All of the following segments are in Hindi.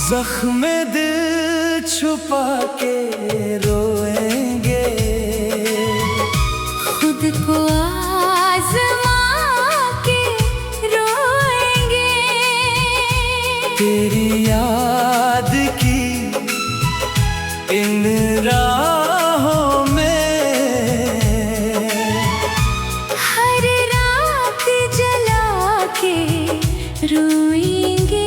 जख्म दिल छुपा के रोएंगे, खुद को आज़मा के रोएंगे। तेरी याद की इन राहों में हर रात जला के रोएंगे।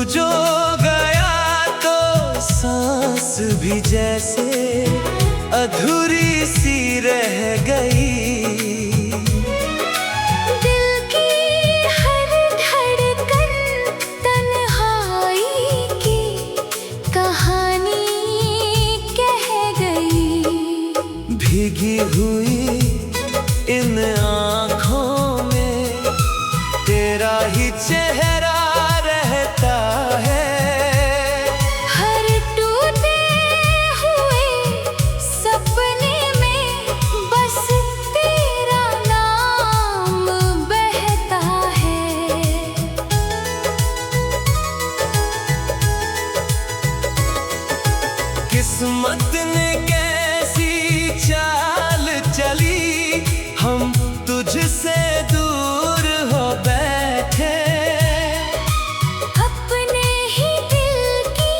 जो गया तो सांस भी जैसे अधूरी सी रह गई। दिल की हर धड़कन तन्हाई की कहानी कह गई। भीगी हुई इन आँखों में तेरा ही चेहरा रहता है। हर टूटे हुए सपने में बस तेरा नाम बहता है। किस्मत ने कैसी चाल चली, हम तुझसे दूर हो बैठे। अपने ही दिल की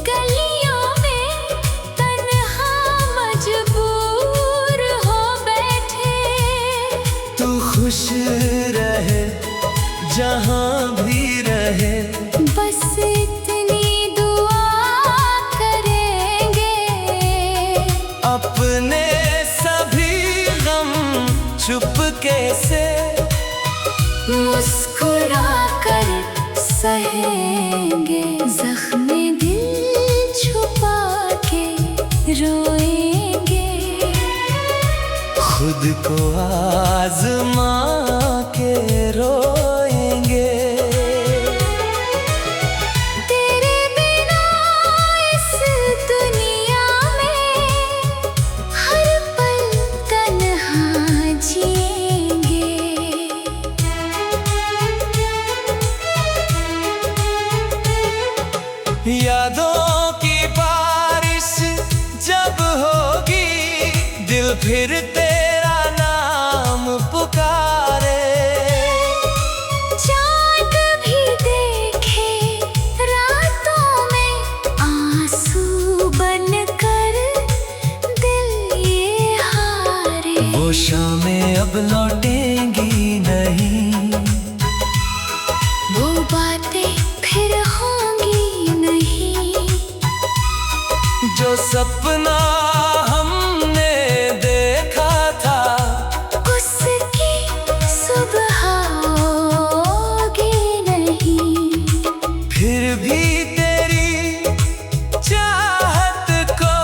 गलियों में तन्हा मजबूर हो बैठे। तू खुश रहे जहाँ भी रहे, बस इतनी दुआ करेंगे। अपने सभी गम चुपके से मुस्कुरा कर सहेंगे। जख्म दिल छुपा के रोएंगे, खुद को आज़मा के रोएंगे। तेरे बिना इस दुनिया में हर पल तन्हा जिएंगे। यादों की बारिश जब होगी, दिल फिर तेरा नाम पुकारे। चाँद भी देखे रातों में आंसू बनकर दिल ये हारे। वो शामें अब लौटेंगी नहीं, वो बातें फिर होंगी नहीं। जो सपना हमने देखा था उसकी सुबह होगी नहीं। फिर भी तेरी चाहत को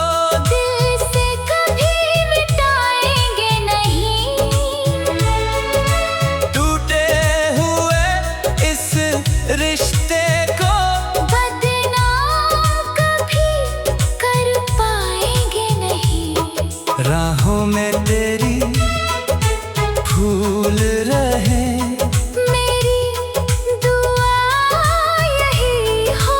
दिल से कभी मिटाएंगे नहीं। टूटे हुए इस रिश्ते को बदनाम कभी कर पाएंगे नहीं। राहों में तेरी फूल रहे, मेरी दुआ यही हो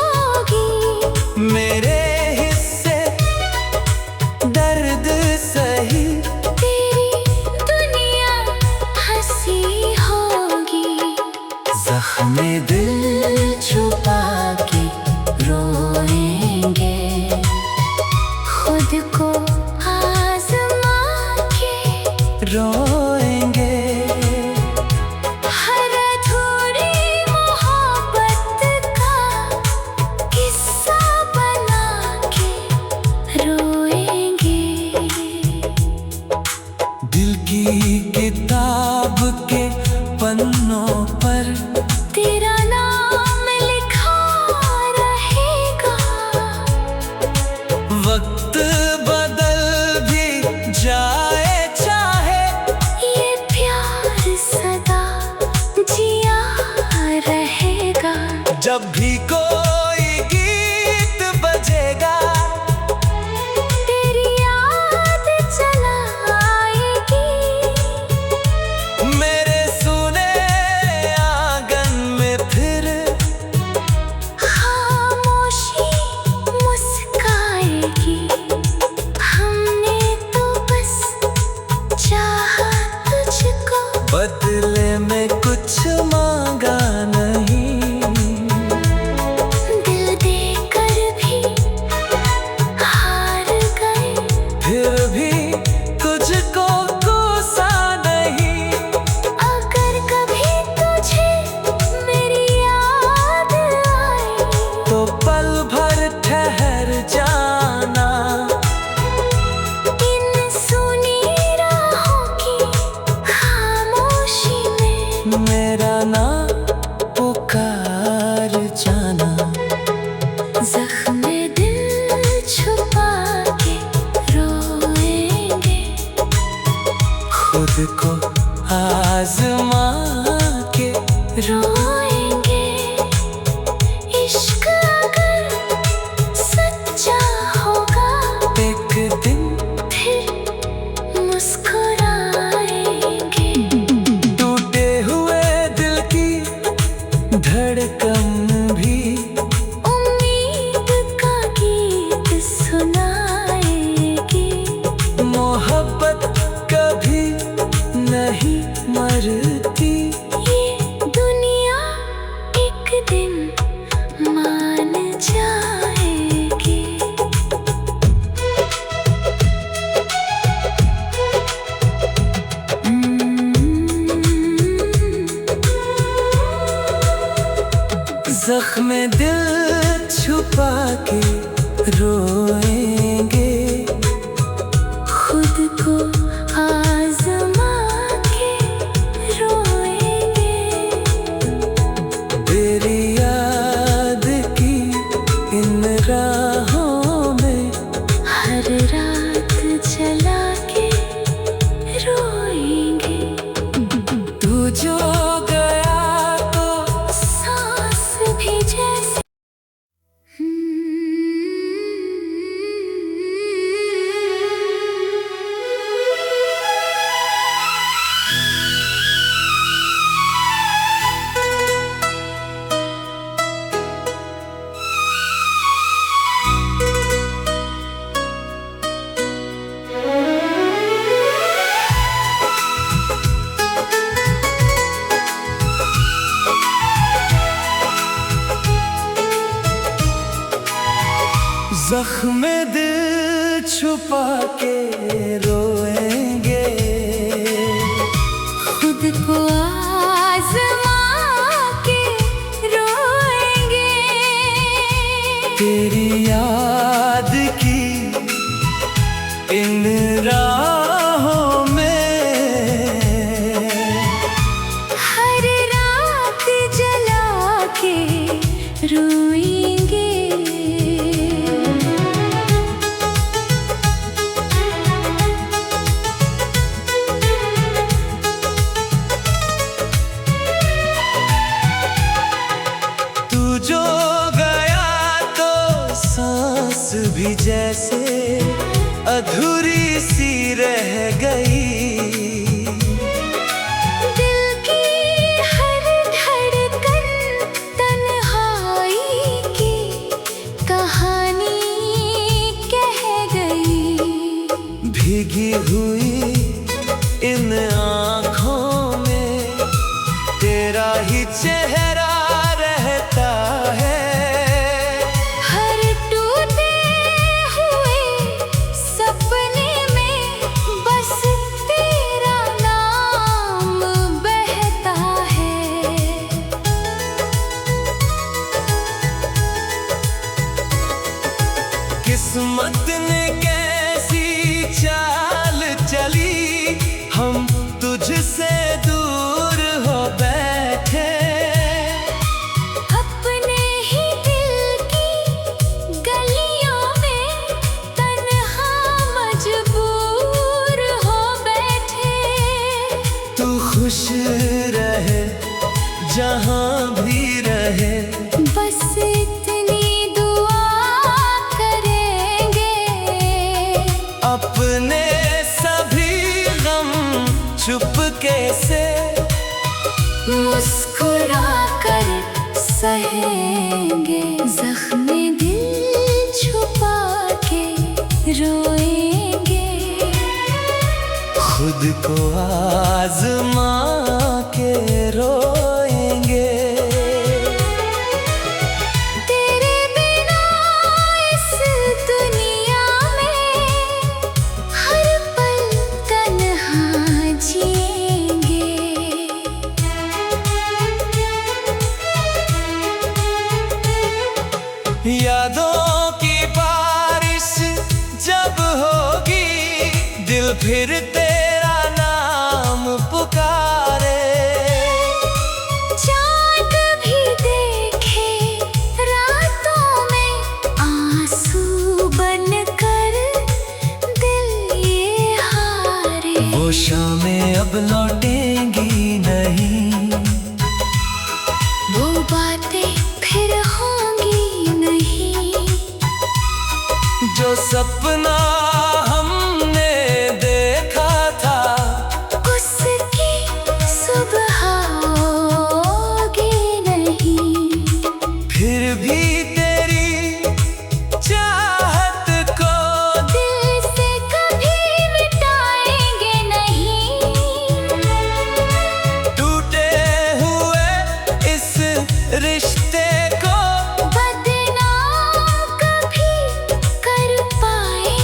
छुपा के रोएंगे, खुद को आजमा के रोएंगे। तेरी याद की इन राहों में हर रात जला के रोएंगे। तू जो गया तो सांस भी जैसे जख्म दिल छुपा के रोएंगे, खुद को आजमा के रोएंगे। तेरी याद की इन राहों में हर रात जला के रोएंगे। तू जो गया तो सांस भी जैसे अधूरी सी रह गई। दिल की हर धड़कन तन्हाई की कहानी कह गई। भीगी हुई इन आँखों में तेरा ही चेहरा रहता है। हर टूटे हुए सपने में बस तेरा नाम बहता है। किस्मत ने कैसी चाल चली, हम तुझसे दूर हो बैठे। अपने ही दिल की गलियों में तन्हा मजबूर हो बैठे। तू खुश रहे जहाँ भी रहे, बस इतनी दुआ करेंगे। अपने सभी गम चुपके से मुस्कुरा कर सहेंगे। जख्म दिल छुपा के रोएंगे, खुद को आजमा के रोएंगे। तेरे बिना इस दुनिया में हर पल तन्हा जिएंगे। यादों की बारिश जब होगी, दिल फिर तेरा नाम पुकारे। चाँद भी देखे रातों में आंसू बनकर दिल ये हारे। वो शामें अब लौटेंगी नहीं, वो बातें फिर होंगी नहीं। जो सपना हमने देखा था उसकी सुबह होगी नहीं। फिर भी तेरी चाहत को दिल से कभी मिटाएंगे नहीं। टूटे हुए इस रिश्ते को बदनाम कभी कर पाएंगे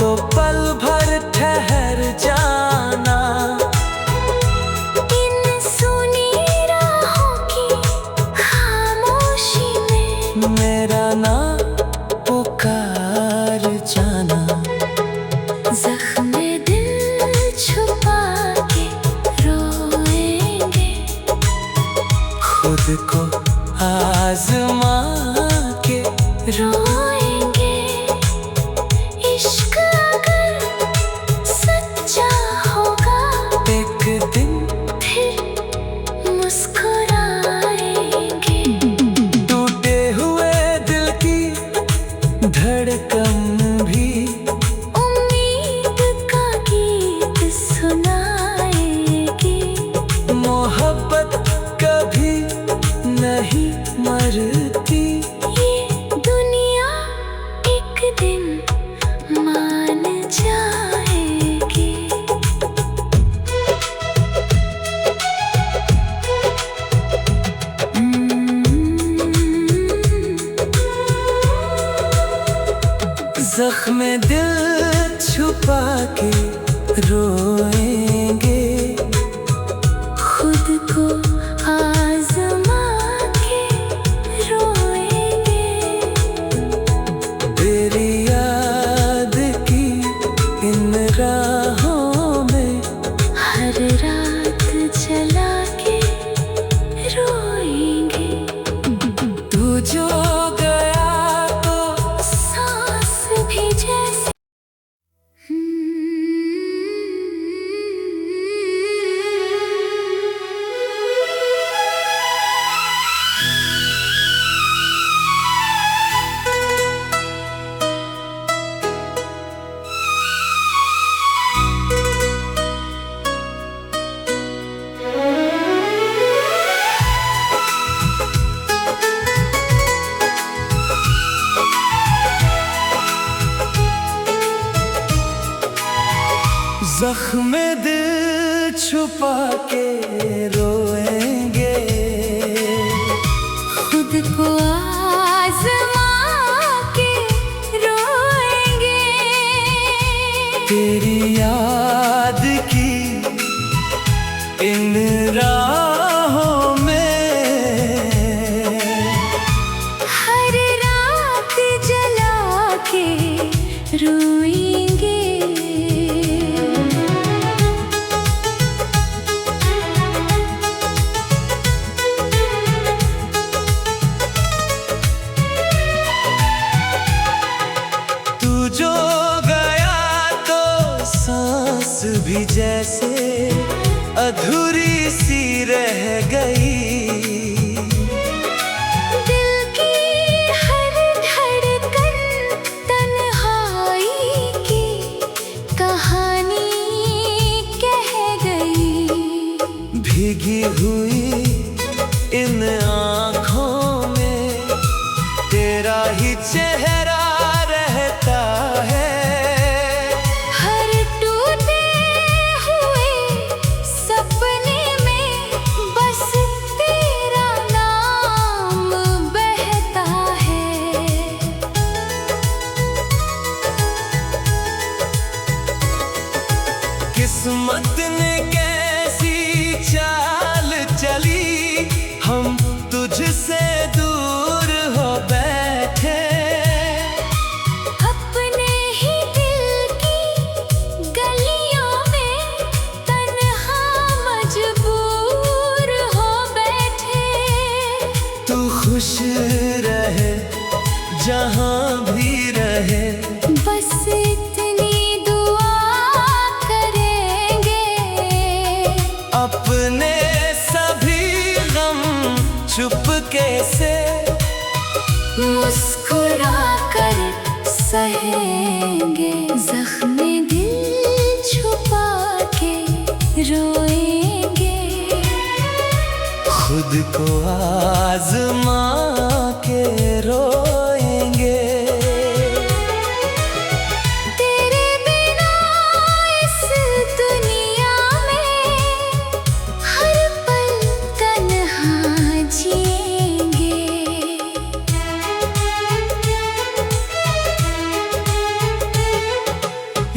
तो पल भर ठहर जाना। इन सुनी राहों की खामोशी में मेरा नाम पुकार जाना। जख्म दिल छुपा के रोएंगे, खुद को आजमा के रोएंगे। इश्क अगर सच्चा होगा एक दिन फिर मुस्कुराएंगे। टूटे हुए दिल की धड़कन भी उम्मीद का गीत सुनाएगी। मोहब्बत कभी नहीं मरती। ये दुनिया एक दिन मान जाएगी। जख्म दिल छुपा के रोएंगे, खुद को आजमा के रोएंगे। तेरी याद की इन राहों में हर रात जला के रोएंगे। तू जो गया तो सांस भी जैसे जख्म दिल छुपा के रोएंगे, खुद को आजमा के रोएंगे। तेरी याद की इन राहों में हर रात जला के रोएंगे। तू जो गया तो सांस भी जैसे अधूरी सी रह गई। दिल की हर धड़कन तन्हाई की कहानी कह गई। भीगी हुई इन आँखों में तेरा ही चेहरा रहता है। हर टूटे हुए सपने में बस तेरा नाम बहता है। किस्मत ने कैसी चाल चली, हम तुझसे दूर हो बैठे। अपने ही दिल की गलियों में तन्हा मजबूर हो बैठे। तू खुश रहे जहाँ भी रहे, बस इतनी दुआ करेंगे। अपने सभी गम चुपके से मुस्कुरा कर सहेंगे। जख्म दिल छुपा के रोएंगे, खुद को आजमा के रोएंगे। तेरे बिना इस दुनिया में हर पल तन्हा जिएंगे।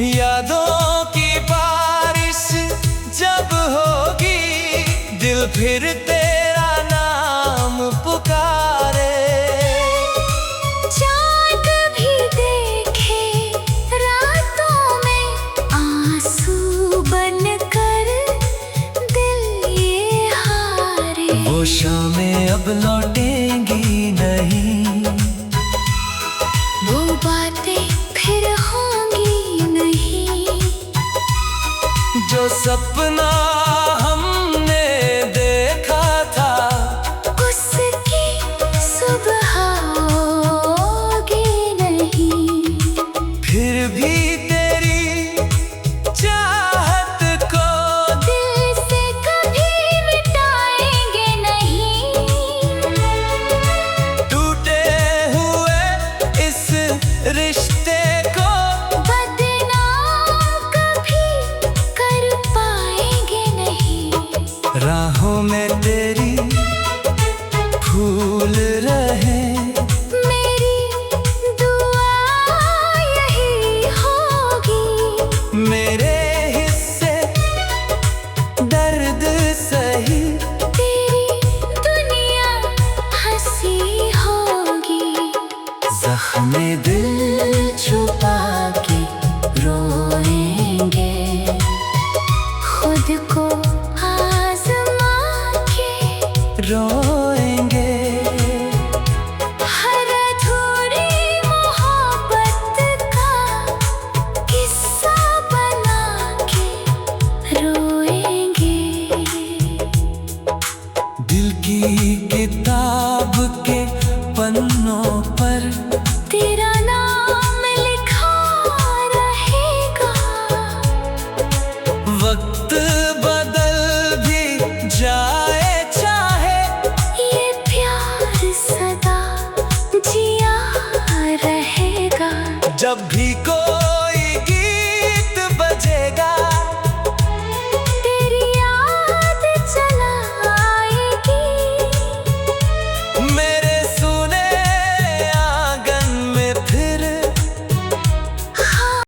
यादों की बारिश जब होगी, दिल फिर तेरा नाम पुकारे। चाँद भी देखे रातों में आंसू बनकर दिल ये हारे। वो शामें अब लौटेंगी नहीं, वो बातें फिर होंगी नहीं। जो सपना